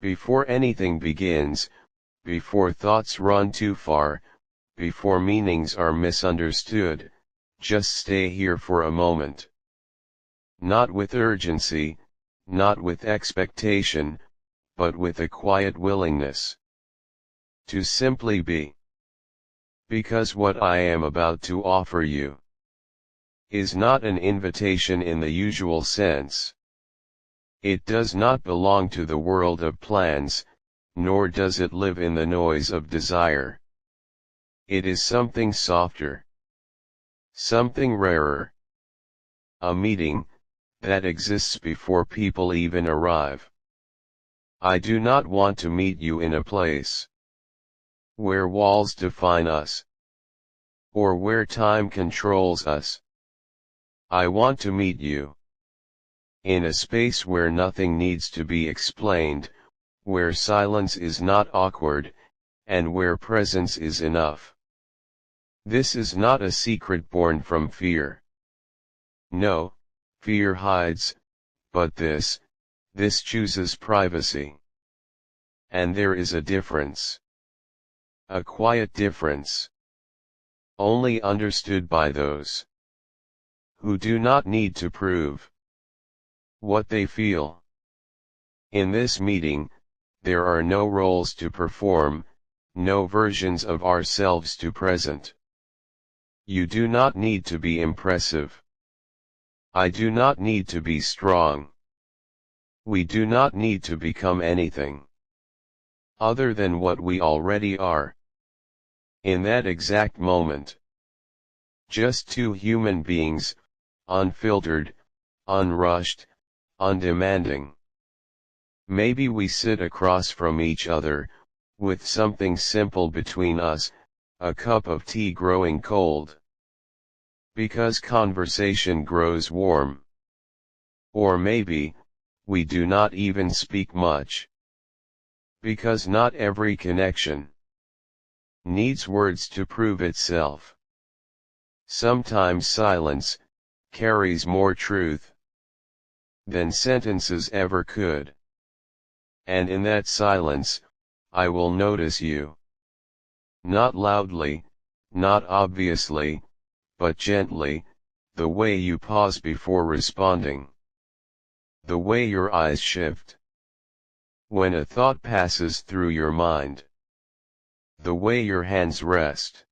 Before anything begins, before thoughts run too far, before meanings are misunderstood, just stay here for a moment. Not with urgency, not with expectation, but with a quiet willingness to simply be. Because what I am about to offer you is not an invitation in the usual sense. It does not belong to the world of plans, nor does it live in the noise of desire. It is something softer, something rarer. A meeting that exists before people even arrive. I do not want to meet you in a place where walls define us, or where time controls us. I want to meet you in a space where nothing needs to be explained, where silence is not awkward, and where presence is enough. This is not a secret born from fear. No, fear hides, but this chooses privacy. And there is a difference. A quiet difference. Only understood by those who do not need to prove what they feel. In this meeting, there are no roles to perform, no versions of ourselves to present. You do not need to be impressive. I do not need to be strong. We do not need to become anything other than what we already are. In that exact moment, just two human beings, unfiltered, unrushed, undemanding. Maybe we sit across from each other, with something simple between us, a cup of tea growing cold. Because conversation grows warm. Or maybe, we do not even speak much. Because not every connection needs words to prove itself. Sometimes silence carries more truth than sentences ever could. And in that silence, I will notice you. Not loudly, not obviously, but gently, the way you pause before responding. The way your eyes shift when a thought passes through your mind. The way your hands rest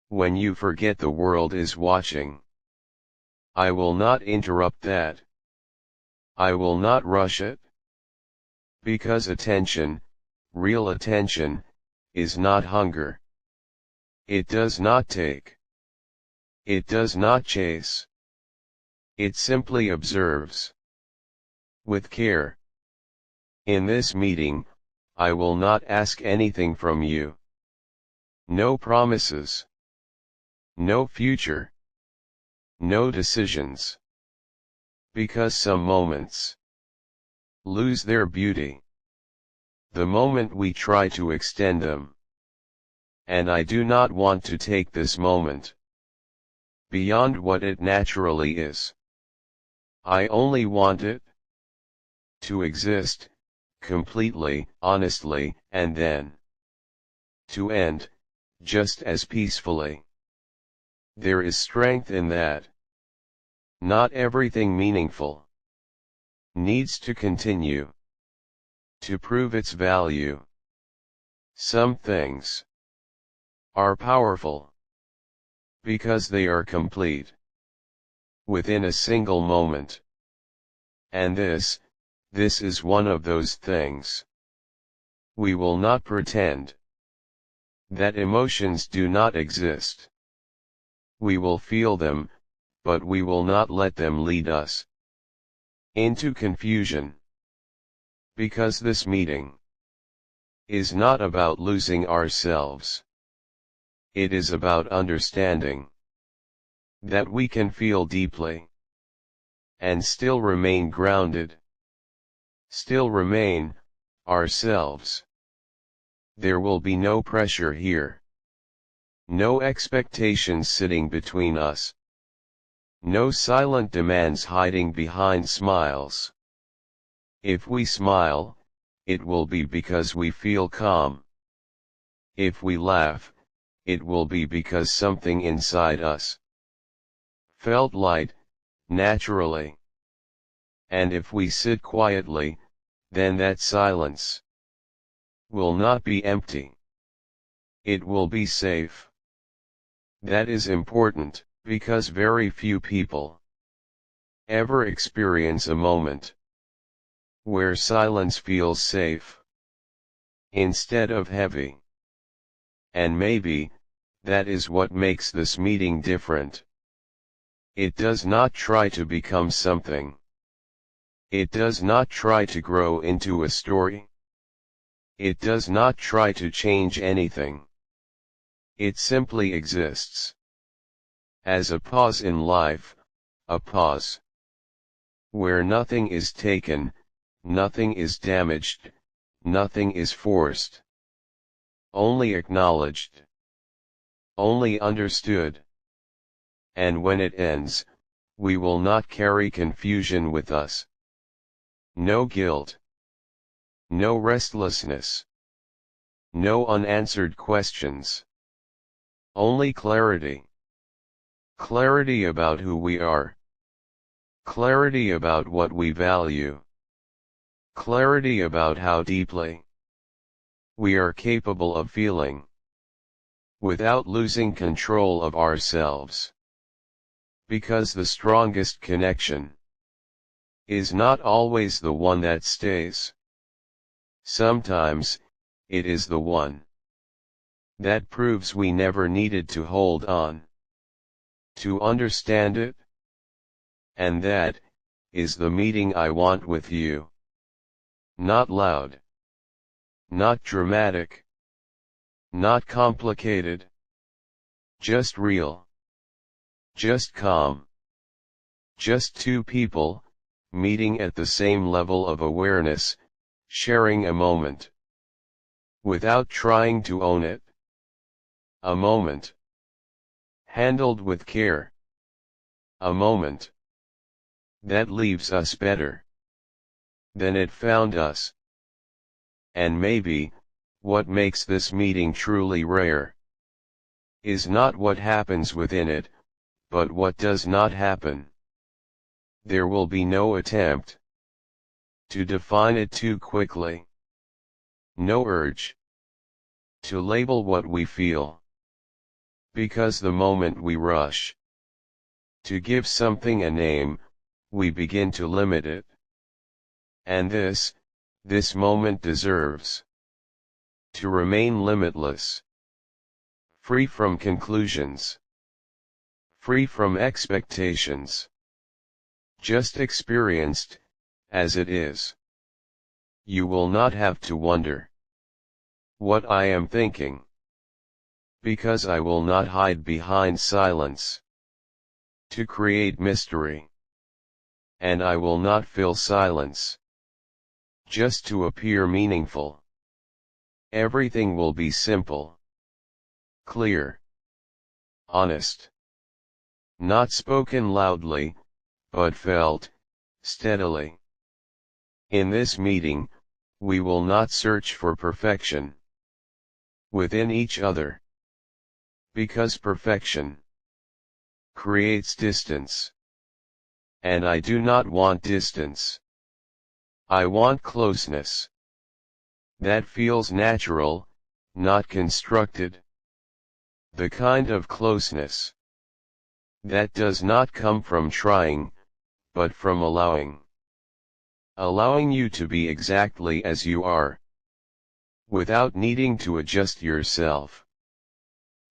when you forget the world is watching. I will not interrupt that. I will not rush it. Because attention, real attention, is not hunger. It does not take. It does not chase. It simply observes. With care. In this meeting, I will not ask anything from you. No promises. No future. No decisions. Because some moments lose their beauty the moment we try to extend them. And I do not want to take this moment beyond what it naturally is. I only want it to exist, completely, honestly, and then to end, just as peacefully. There is strength in that. Not everything meaningful needs to continue to prove its value. Some things are powerful because they are complete within a single moment. And this is one of those things. We will not pretend that emotions do not exist. We will feel them, but we will not let them lead us into confusion. Because this meeting is not about losing ourselves. It is about understanding that we can feel deeply and still remain grounded. Still remain ourselves. There will be no pressure here. No expectations sitting between us. No silent demands hiding behind smiles. If we smile, it will be because we feel calm. If we laugh, it will be because something inside us felt light, naturally. And if we sit quietly, then that silence will not be empty. It will be safe. That is important, because very few people ever experience a moment where silence feels safe instead of heavy. And maybe, that is what makes this meeting different. It does not try to become something. It does not try to grow into a story. It does not try to change anything. It simply exists as a pause in life, a pause where nothing is taken, nothing is damaged, nothing is forced. Only acknowledged. Only understood. And when it ends, we will not carry confusion with us. No guilt. No restlessness. No unanswered questions. Only clarity. Clarity about who we are. Clarity about what we value. Clarity about how deeply we are capable of feeling without losing control of ourselves. Because the strongest connection is not always the one that stays. Sometimes, it is the one that proves we never needed to hold on to understand it. And that is the meeting I want with you. Not loud. Not dramatic. Not complicated. Just real. Just calm. Just two people, meeting at the same level of awareness, sharing a moment. Without trying to own it. A moment handled with care. A moment that leaves us better than it found us. And maybe, what makes this meeting truly rare is not what happens within it, but what does not happen. There will be no attempt to define it too quickly. No urge to label what we feel. Because the moment we rush to give something a name, we begin to limit it. And this moment deserves to remain limitless. Free from conclusions. Free from expectations. Just experienced, as it is. You will not have to wonder what I am thinking. Because I will not hide behind silence to create mystery. And I will not fill silence just to appear meaningful. Everything will be simple, clear, honest. Not spoken loudly, but felt steadily. In this meeting, we will not search for perfection within each other. Because perfection creates distance. And I do not want distance. I want closeness. That feels natural, not constructed. The kind of closeness that does not come from trying, but from allowing. Allowing you to be exactly as you are, without needing to adjust yourself.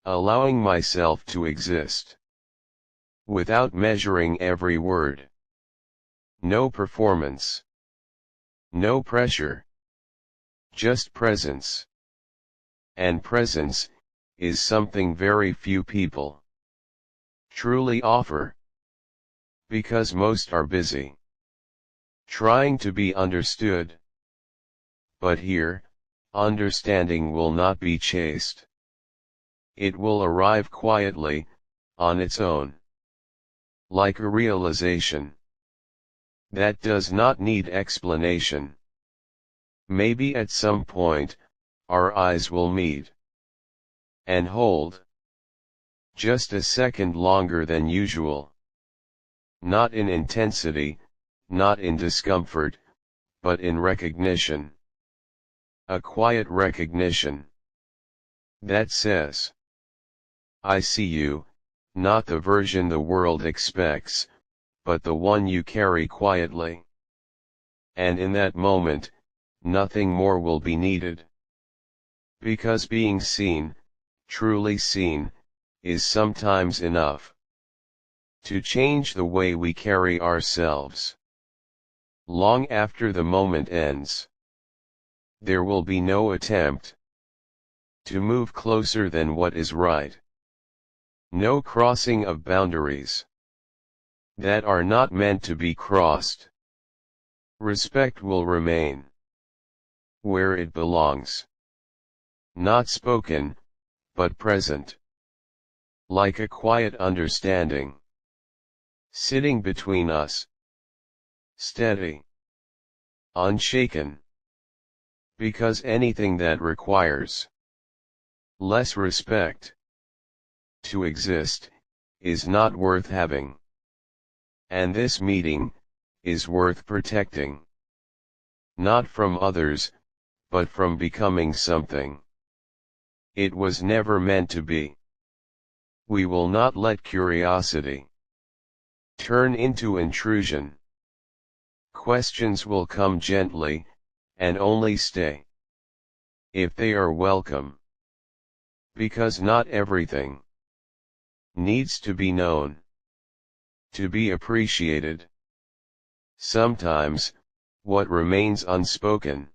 Allowing myself to exist, without measuring every word. No performance. No pressure. Just presence. And presence is something very few people truly offer. Because most are busy trying to be understood. But here, understanding will not be chased. It will arrive quietly, on its own. Like a realization that does not need explanation. Maybe at some point, our eyes will meet. And hold. Just a second longer than usual. Not in intensity, not in discomfort, but in recognition. A quiet recognition. That says, I see you, not the version the world expects, but the one you carry quietly. And in that moment, nothing more will be needed. Because being seen, truly seen, is sometimes enough to change the way we carry ourselves. Long after the moment ends, there will be no attempt to move closer than what is right. No crossing of boundaries that are not meant to be crossed. Respect will remain where it belongs. Not spoken, but present. Like a quiet understanding sitting between us. Steady. Unshaken. Because anything that requires less respect to exist is not worth having. And this meeting is worth protecting. Not from others, but from becoming something it was never meant to be. We will not let curiosity turn into intrusion. Questions will come gently, and only stay if they are welcome. Because not everything needs to be known to be appreciated. Sometimes, what remains unspoken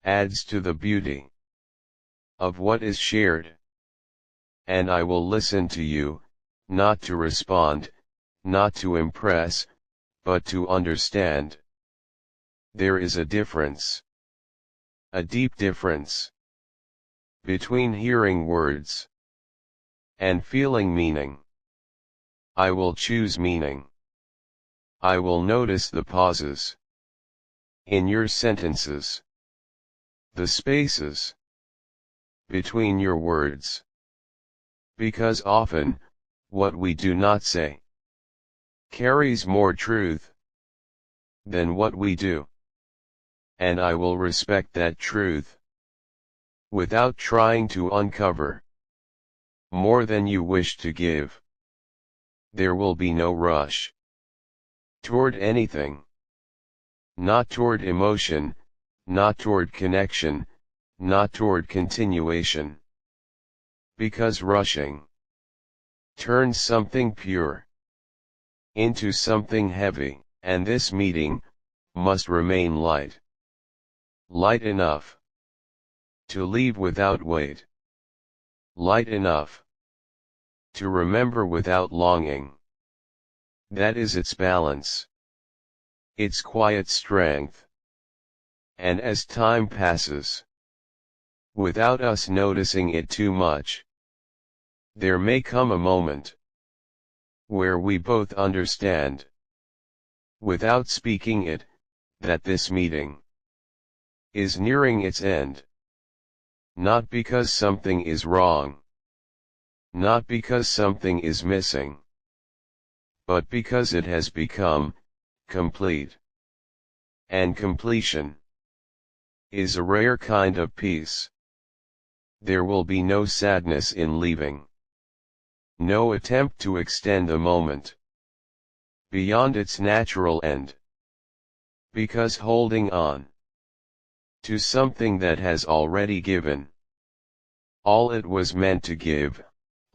adds to the beauty of what is shared. And I will listen to you, not to respond, not to impress, but to understand. There is a difference. A deep difference between hearing words and feeling meaning. I will choose meaning. I will notice the pauses in your sentences, the spaces between your words. Because often, what we do not say carries more truth than what we do. And I will respect that truth without trying to uncover more than you wish to give. There will be no rush toward anything. Not toward emotion, not toward connection, not toward continuation. Because rushing turns something pure into something heavy, and this meeting must remain light. Light enough to leave without weight. Light enough to remember without longing. That is its balance, its quiet strength. And as time passes, without us noticing it too much, there may come a moment where we both understand, without speaking it, that this meeting is nearing its end. Not because something is wrong, not because something is missing, but because it has become complete. And completion is a rare kind of peace. There will be no sadness in leaving, no attempt to extend a moment beyond its natural end. Because holding on to something that has already given all it was meant to give,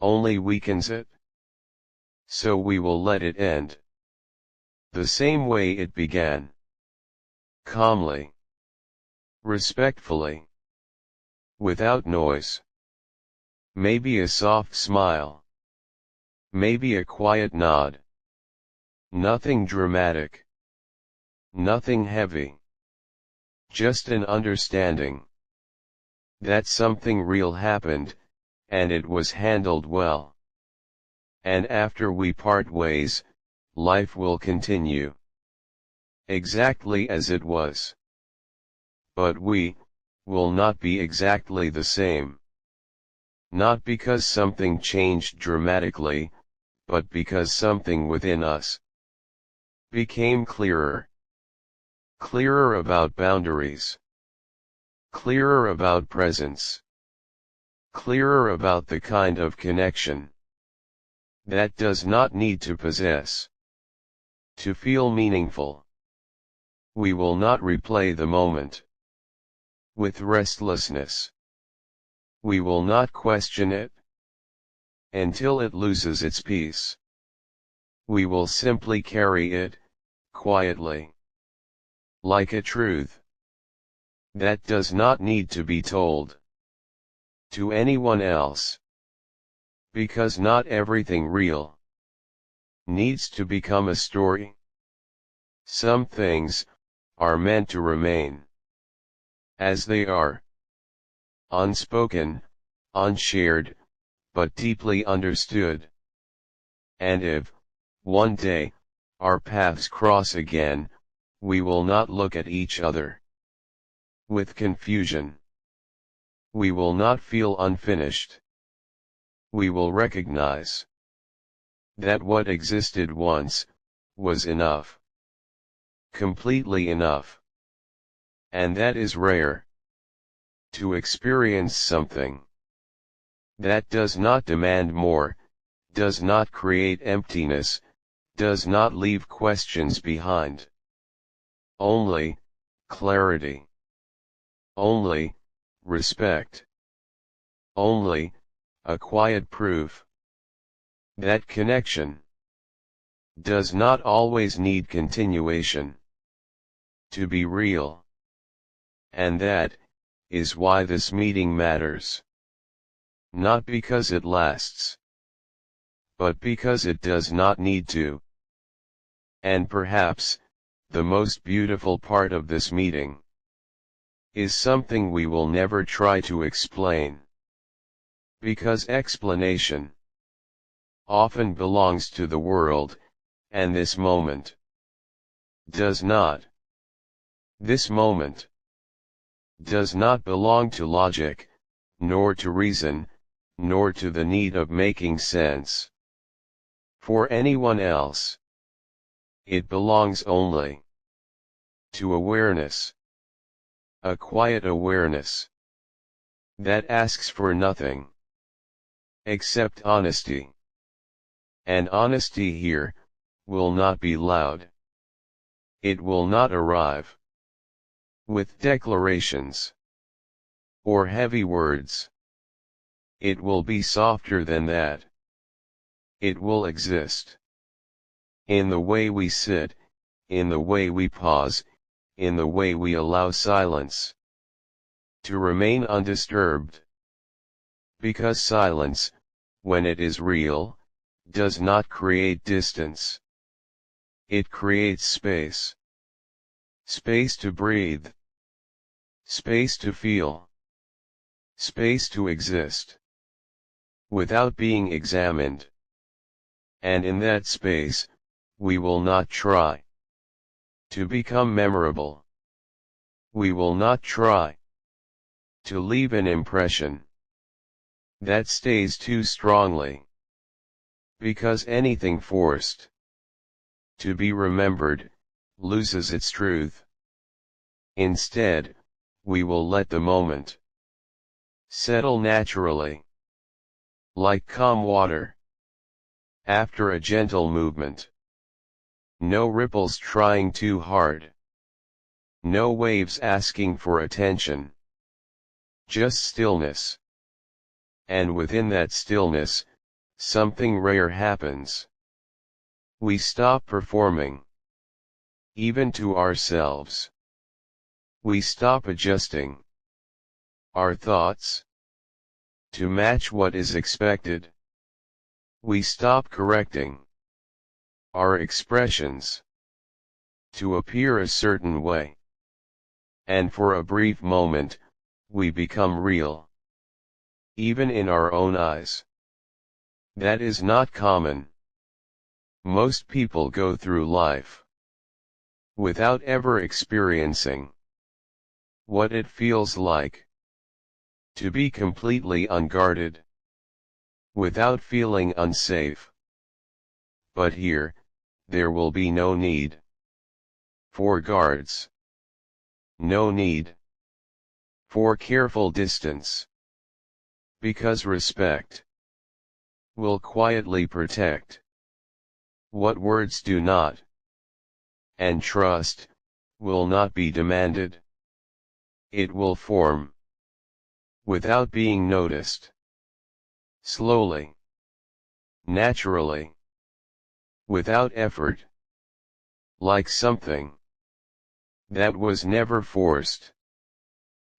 only weakens it. So we will let it end the same way it began. Calmly, respectfully, without noise. Maybe a soft smile, maybe a quiet nod. Nothing dramatic, nothing heavy. Just an understanding that something real happened, and it was handled well. And after we part ways, life will continue exactly as it was. but we will not be exactly the same. Not because something changed dramatically, but because something within us became clearer. Clearer about boundaries. Clearer about presence. Clearer about the kind of connection that does not need to possess to feel meaningful. We will not replay the moment with restlessness. We will not question it until it loses its peace. We will simply carry it quietly, like a truth that does not need to be told to anyone else, because not everything real needs to become a story. Some things are meant to remain as they are, unspoken, unshared, but deeply understood. And if, one day, our paths cross again, we will not look at each other with confusion. We will not feel unfinished. We will recognize that what existed once was enough, completely enough. And that is rare. To experience something that does not demand more, does not create emptiness, does not leave questions behind. Only clarity. Only respect. Only a quiet proof that connection does not always need continuation to be real. And that is why this meeting matters. Not because it lasts, but because it does not need to. And perhaps, the most beautiful part of this meeting is something we will never try to explain. Because explanation often belongs to the world, and this moment does not. This moment does not belong to logic, nor to reason, nor to the need of making sense for anyone else. It belongs only to awareness. A quiet awareness that asks for nothing except honesty. And honesty here will not be loud. It will not arrive with declarations or heavy words. It will be softer than that. It will exist in the way we sit, in the way we pause, in the way we allow silence to remain undisturbed. Because silence, when it is real, does not create distance. It creates space. Space to breathe. Space to feel. Space to exist without being examined. And in that space, we will not try to become memorable. We will not try to leave an impression that stays too strongly. Because anything forced to be remembered loses its truth. Instead, we will let the moment settle naturally, like calm water after a gentle movement. No ripples trying too hard. No waves asking for attention. Just stillness. And within that stillness, something rare happens. We stop performing, even to ourselves. We stop adjusting our thoughts to match what is expected. We stop correcting our expressions to appear a certain way. And for a brief moment, we become real, even in our own eyes. That is not common. Most people go through life without ever experiencing what it feels like to be completely unguarded, without feeling unsafe. But here, there will be no need for guards, no need for careful distance, because respect will quietly protect what words do not, and trust will not be demanded. It will form without being noticed, slowly, naturally, without effort, like something that was never forced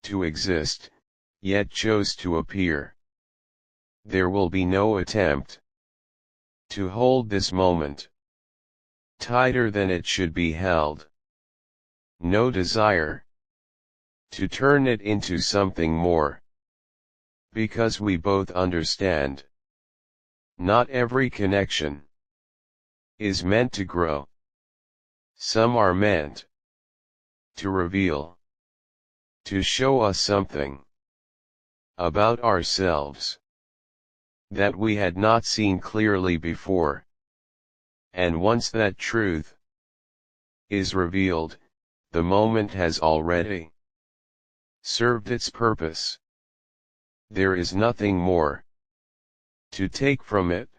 to exist, yet chose to appear. There will be no attempt to hold this moment tighter than it should be held. No desire to turn it into something more. Because we both understand, not every connection is meant to grow. Some are meant to reveal, to show us something about ourselves that we had not seen clearly before. And once that truth is revealed, the moment has already served its purpose. There is nothing more to take from it,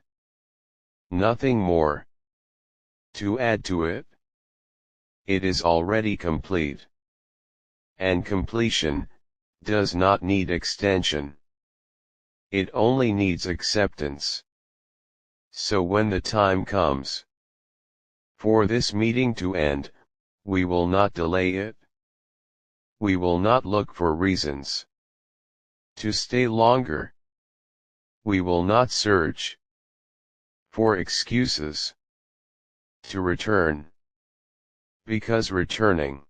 nothing more to add to it. It is already complete. And completion does not need extension. It only needs acceptance. So when the time comes for this meeting to end, we will not delay it. We will not look for reasons to stay longer. We will not search for excuses to return, because returning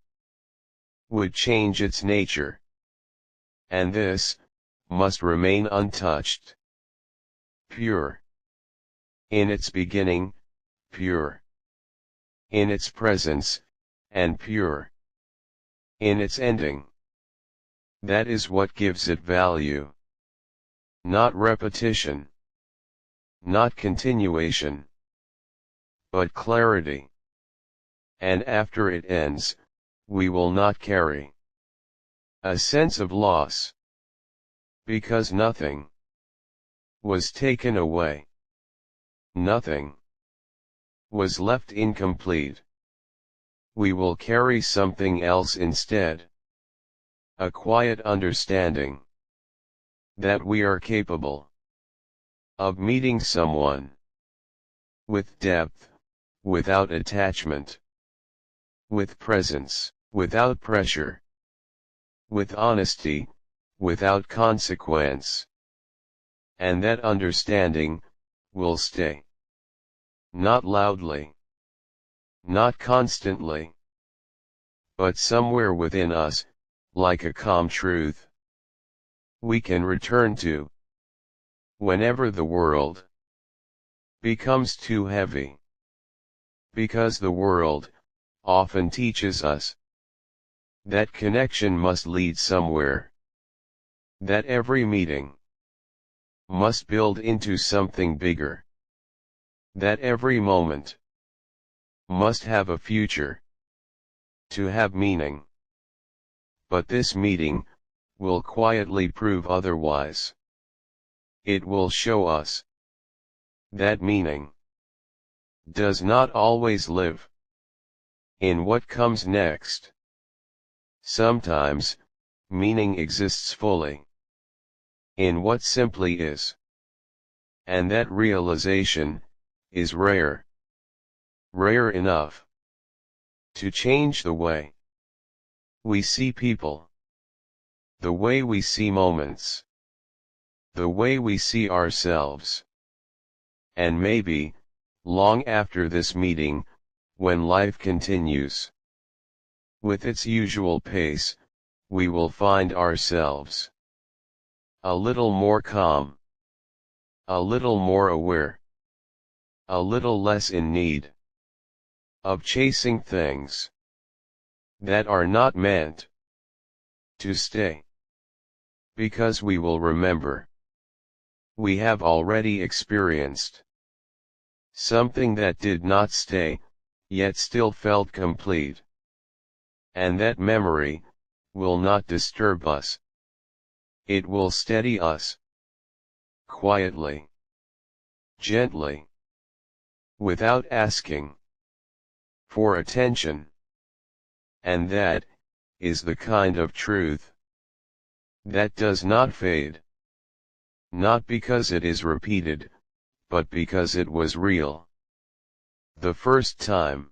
would change its nature. And this must remain untouched, pure in its beginning, pure in its presence, and pure in its ending. That is what gives it value. Not repetition, not continuation, but clarity. And after it ends, we will not carry a sense of loss, because nothing was taken away. Nothing was left incomplete. We will carry something else instead. A quiet understanding that we are capable of meeting someone with depth, without attachment, with presence, without pressure, with honesty, without consequence. And that understanding will stay. Not loudly, not constantly, but somewhere within us, like a calm truth we can return to whenever the world becomes too heavy. Because the world often teaches us that connection must lead somewhere, that every meeting must build into something bigger, that every moment must have a future, to have meaning. But this meeting will quietly prove otherwise. It will show us that meaning does not always live in what comes next. Sometimes, meaning exists fully in what simply is. And that realization is rare. Rare enough to change the way we see people, the way we see moments, the way we see ourselves. And maybe, long after this meeting, when life continues with its usual pace, we will find ourselves a little more calm, a little more aware, a little less in need of chasing things that are not meant To stay. Because we will remember. We have already experienced something that did not stay, yet still felt complete. And that memory will not disturb us. It will steady us. Quietly. Gently. Without asking for attention. And that is the kind of truth that does not fade. Not because it is repeated, but because it was real. The first time.